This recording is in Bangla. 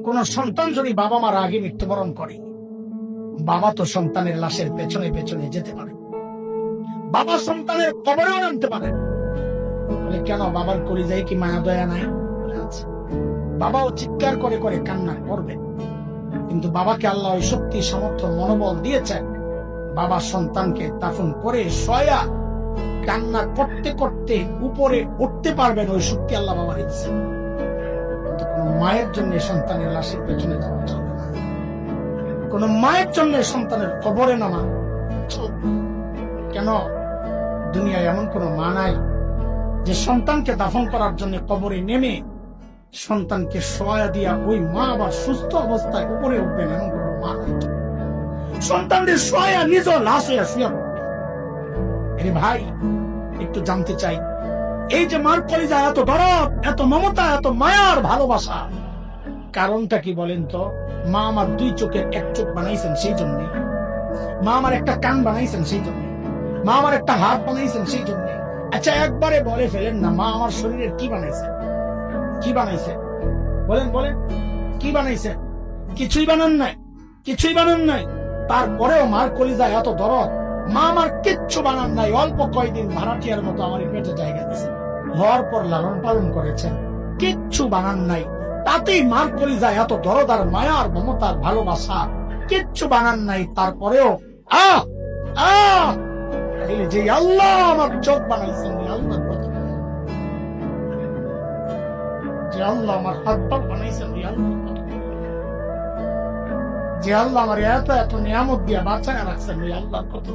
কোন সন্তান যদি বাবা মার আগে মৃত্যুবরণ করে, বাবা তো সন্তানের লাশের পেছনে পেছনে যেতে পারে, বাবা সন্তানের কবরেও নামতে পারে। বলে কেন, বাবার কলিজায় কি মায়া দয়া নাই? বাবাও চিৎকার করে করে কান্না করবে, কিন্তু বাবাকে আল্লাহ ওই শক্তি সামর্থ্য মনোবল দিয়েছেন, বাবা সন্তানকে দাফন করে শোয়া কান্না করতে করতে উপরে উঠতে পারবেন, ওই শক্তি আল্লাহ বাবা দিয়েছেন। কিন্তু কোন মায়ের জন্য সন্তানের লাশের পেছনে যাওয়া চলবে না, কোন মায়ের জন্য সন্তানের কবরে নামা চলবে না। কেন, দুনিয়ায় এমন কোন মা নাই যে সন্তানকে দাফন করার জন্য কবরে নেমে সন্তানকে শোয়া দিয়া ওই মা আবার সুস্থ অবস্থায় উপরে উঠবেন, এমন কোন মা নাই। সন্তানদের শোয়া নিজ লাশ হইয়া শুয়ে পড়বে। আরে ভাই, একটু জানতে চাই, এই যে মার কলিজা এত দরদ, এত মমতা, এত মায়ার ভালোবাসা, কারণটা কি বলেন তো? মা আমার দুই চোখের এক চোখ বানাইছেন সেই জন্য, মা আমার একটা কান বানাইছেন সেই জন্য, মা আমার একটা হাত বানাইছেন সেই জন্য। আচ্ছা একবারে বলে ফেলেন না, মা আমার শরীরের কি বানাইছে? কি বানাইছে বলেন, বলেন কি বানাইছে? কিছুই বানান নাই, কিছুই বানান নাই। তারপরেও মার কলিজা এত দরদ, মা আমার কিচ্ছু বানান নাই, অল্প কয়দিন ভাড়াটিয়ার মতো আমার পেটে জায়গা দিয়েছে, হওয়ার পর লালন পালন করেছেন, কিচ্ছু বানান নাই। তাতেই মার কলিজা এত দরদ আর মায়ার মমতার ভালোবাসা, কিচ্ছু বানান নাই। তারপরেও যে আল্লাহ আমার চোখ বানাইছেন, আল্লাহ যে আল্লাহ আমার হাত পা বানাইছেন, যে আল্লাহ আমার এত এত নিয়ামত দিয়া বাঁচায় রাখছেন, আল্লাহ কত